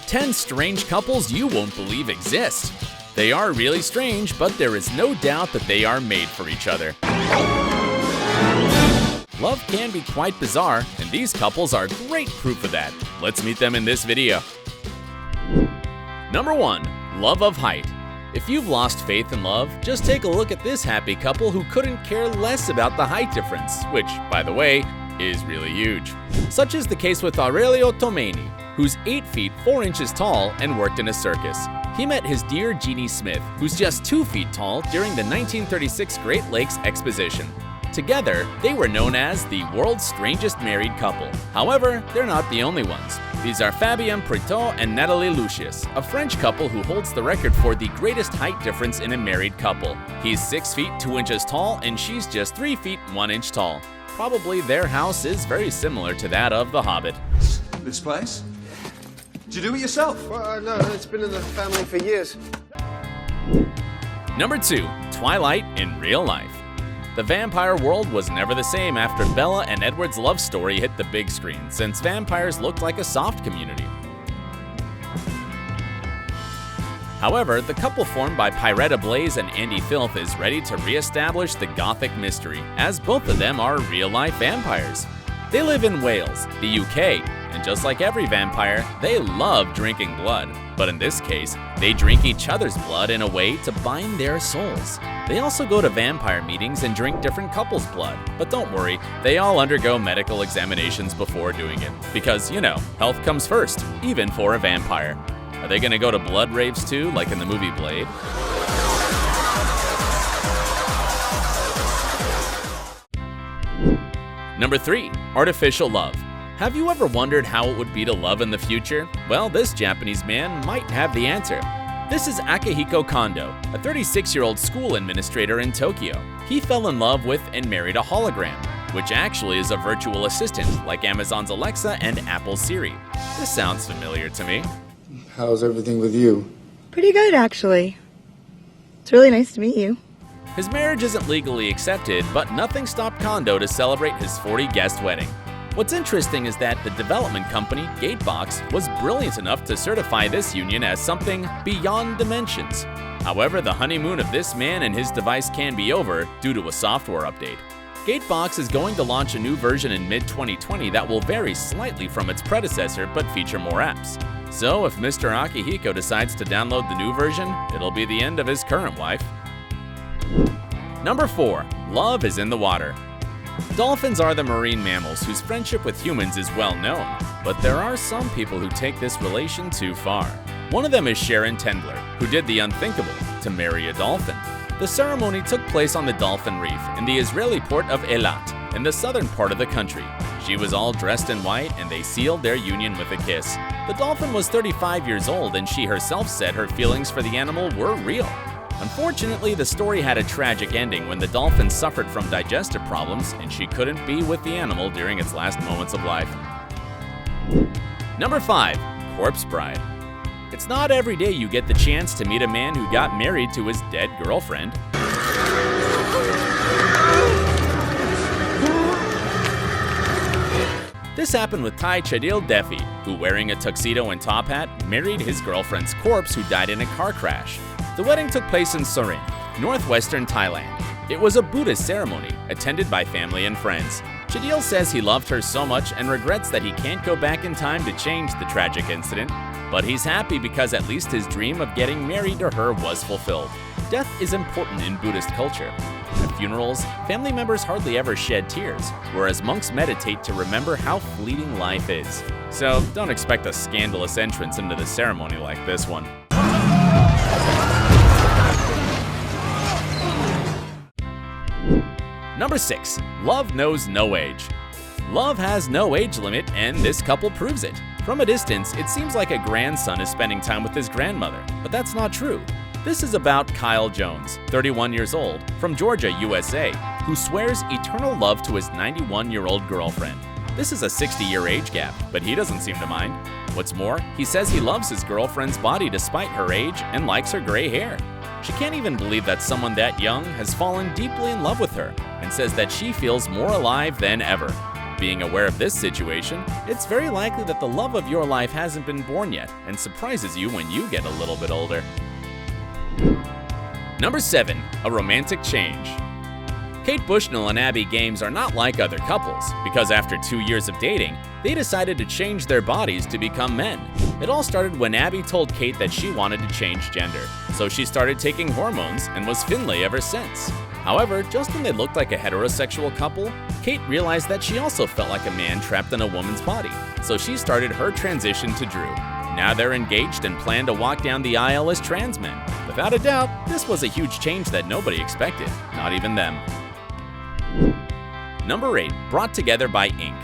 10 strange couples you won't believe exist. They are really strange, but there is no doubt that they are made for each other. Love can be quite bizarre, and these couples are great proof of that. Let's meet them in this video. Number 1. Love of height. If you've lost faith in love, just take a look at this happy couple who couldn't care less about the height difference, which, by the way, is really huge. Such is the case with Aurelio Tomeni, who's 8 feet 4 inches tall and worked in a circus. He met his dear Jeannie Smith, who's just 2 feet tall, during the 1936 Great Lakes Exposition. Together, they were known as the world's strangest married couple. However, they're not the only ones. These are Fabien Pretot and Nathalie Lucius, a French couple who holds the record for the greatest height difference in a married couple. He's 6 feet 2 inches tall and she's just 3 feet 1 inch tall. Probably their house is very similar to that of The Hobbit. This place? Did you do it yourself? Well, no, it's been in the family for years. Number 2. Twilight in real life. The vampire world was never the same after Bella and Edward's love story hit the big screen, since vampires looked like a soft community. However, the couple formed by Pyretta Blaze and Andy Filth is ready to re-establish the gothic mystery, as both of them are real-life vampires. They live in Wales, the UK, and just like every vampire, they love drinking blood. But in this case, they drink each other's blood in a way to bind their souls. They also go to vampire meetings and drink different couples' blood. But don't worry, they all undergo medical examinations before doing it. Because, you know, health comes first, even for a vampire. Are they gonna go to blood raves too, like in the movie Blade? Number 3. Artificial love. Have you ever wondered how it would be to love in the future? Well, this Japanese man might have the answer. This is Akihiko Kondo, a 36-year-old school administrator in Tokyo. He fell in love with and married a hologram, which actually is a virtual assistant like Amazon's Alexa and Apple's Siri. This sounds familiar to me. How's everything with you? Pretty good, actually. It's really nice to meet you. His marriage isn't legally accepted, but nothing stopped Kondo to celebrate his 40-guest wedding. What's interesting is that the development company, Gatebox, was brilliant enough to certify this union as something beyond dimensions. However, the honeymoon of this man and his device can be over due to a software update. Gatebox is going to launch a new version in mid-2020 that will vary slightly from its predecessor but feature more apps. So if Mr. Akihiko decides to download the new version, it'll be the end of his current wife. Number 4. Love is in the water. Dolphins are the marine mammals whose friendship with humans is well known, but there are some people who take this relation too far. One of them is Sharon Tendler, who did the unthinkable, to marry a dolphin. The ceremony took place on the Dolphin Reef in the Israeli port of Eilat, in the southern part of the country. She was all dressed in white and they sealed their union with a kiss. The dolphin was 35 years old and she herself said her feelings for the animal were real. Unfortunately, the story had a tragic ending when the dolphin suffered from digestive problems and she couldn't be with the animal during its last moments of life. Number 5. Corpse Bride. It's not every day you get the chance to meet a man who got married to his dead girlfriend. This happened with Thai Chadil Defi, who, wearing a tuxedo and top hat, married his girlfriend's corpse who died in a car crash. The wedding took place in Surin, northwestern Thailand. It was a Buddhist ceremony, attended by family and friends. Chadil says he loved her so much and regrets that he can't go back in time to change the tragic incident, but he's happy because at least his dream of getting married to her was fulfilled. Death is important in Buddhist culture. At funerals, family members hardly ever shed tears, whereas monks meditate to remember how fleeting life is. So don't expect a scandalous entrance into the ceremony like this one. Number 6. Love knows no age. Love has no age limit, and this couple proves it. From a distance, it seems like a grandson is spending time with his grandmother, but that's not true. This is about Kyle Jones, 31 years old, from Georgia, USA, who swears eternal love to his 91-year-old girlfriend. This is a 60-year age gap, but he doesn't seem to mind. What's more, he says he loves his girlfriend's body despite her age and likes her gray hair. She can't even believe that someone that young has fallen deeply in love with her and says that she feels more alive than ever. being aware of this situation, it's very likely that the love of your life hasn't been born yet and surprises you when you get a little bit older. Number 7. A romantic change. Kate Bushnell and Abby Games are not like other couples, because after 2 years of dating, they decided to change their bodies to become men. It all started when Abby told Kate that she wanted to change gender, so she started taking hormones and was Finlay ever since. However, just when they looked like a heterosexual couple, Kate realized that she also felt like a man trapped in a woman's body, so she started her transition to Drew. Now they're engaged and plan to walk down the aisle as trans men. Without a doubt, this was a huge change that nobody expected, not even them. Number 8. Brought together by ink.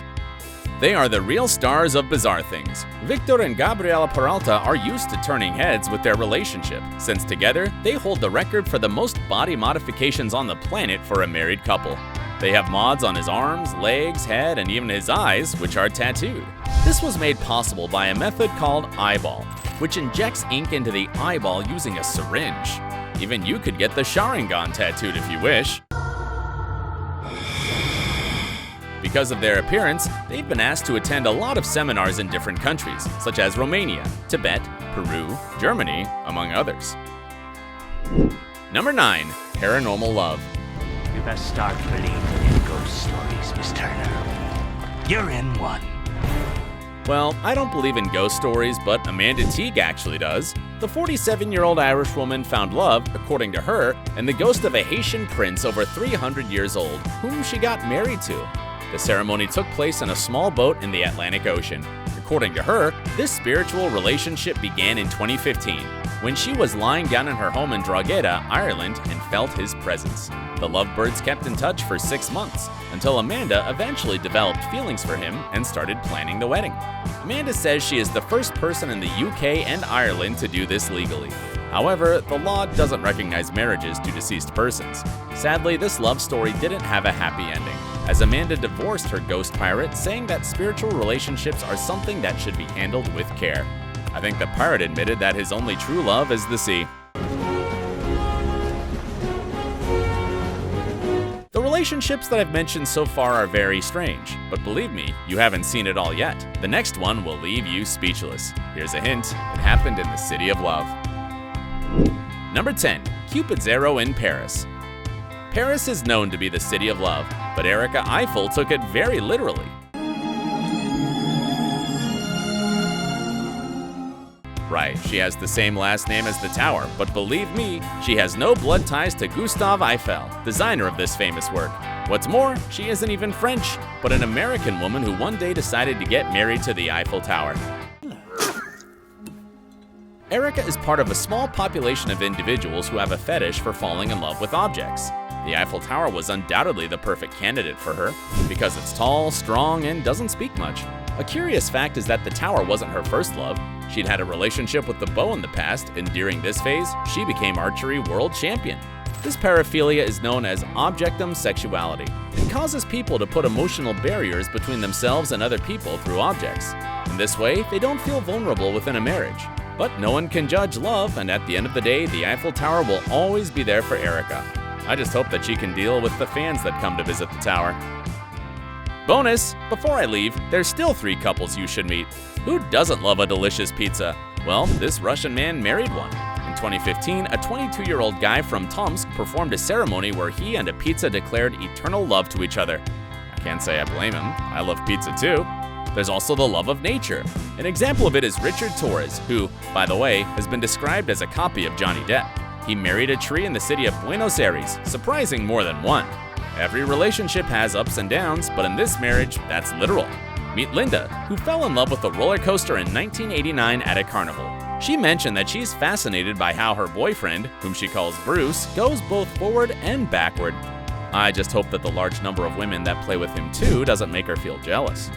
They are the real stars of bizarre things. Victor and Gabriela Peralta are used to turning heads with their relationship, since together they hold the record for the most body modifications on the planet for a married couple. They have mods on his arms, legs, head, and even his eyes, which are tattooed. This was made possible by a method called eyeball, which injects ink into the eyeball using a syringe. Even you could get the Sharingan tattooed if you wish. Because of their appearance, they've been asked to attend a lot of seminars in different countries, such as Romania, Tibet, Peru, Germany, among others. Number 9. Paranormal love. You best start believing in ghost stories, Miss Turner. You're in one. Well, I don't believe in ghost stories, but Amanda Teague actually does. The 47-year-old Irish woman found love, according to her, in the ghost of a Haitian prince over 300 years old, whom she got married to. The ceremony took place in a small boat in the Atlantic Ocean. According to her, this spiritual relationship began in 2015, when she was lying down in her home in Drogheda, Ireland, and felt his presence. The lovebirds kept in touch for 6 months, until Amanda eventually developed feelings for him and started planning the wedding. Amanda says she is the first person in the UK and Ireland to do this legally. However, the law doesn't recognize marriages to deceased persons. Sadly, this love story didn't have a happy ending, as Amanda divorced her ghost pirate, saying that spiritual relationships are something that should be handled with care. I think the pirate admitted that his only true love is the sea. The relationships that I've mentioned so far are very strange, but believe me, you haven't seen it all yet. The next one will leave you speechless. Here's a hint, it happened in the City of Love. Number 10. Cupid's arrow in Paris. Paris is known to be the City of Love, but Erica Eiffel took it very literally. Right, she has the same last name as the tower, but believe me, she has no blood ties to Gustave Eiffel, designer of this famous work. What's more, she isn't even French, but an American woman who one day decided to get married to the Eiffel Tower. Erica is part of a small population of individuals who have a fetish for falling in love with objects. The Eiffel Tower was undoubtedly the perfect candidate for her, because it's tall, strong, and doesn't speak much. A curious fact is that the tower wasn't her first love. She'd had a relationship with the bow in the past, and during this phase, she became archery world champion. This paraphilia is known as objectum sexuality, and causes people to put emotional barriers between themselves and other people through objects. In this way, they don't feel vulnerable within a marriage. But no one can judge love, and at the end of the day, the Eiffel Tower will always be there for Erica. I just hope that she can deal with the fans that come to visit the tower. Bonus! Before I leave, there's still 3 couples you should meet. Who doesn't love a delicious pizza? Well, this Russian man married one. In 2015, a 22-year-old guy from Tomsk performed a ceremony where he and a pizza declared eternal love to each other. I can't say I blame him. I love pizza too. There's also the love of nature. An example of it is Richard Torres, who, by the way, has been described as a copy of Johnny Depp. He married a tree in the city of Buenos Aires, surprising more than one. Every relationship has ups and downs, but in this marriage, that's literal. Meet Linda, who fell in love with a roller coaster in 1989 at a carnival. She mentioned that she's fascinated by how her boyfriend, whom she calls Bruce, goes both forward and backward. I just hope that the large number of women that play with him too doesn't make her feel jealous.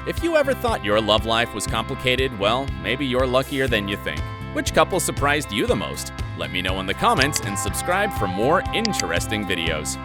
If you ever thought your love life was complicated, well, maybe you're luckier than you think. Which couple surprised you the most? Let me know in the comments and subscribe for more interesting videos.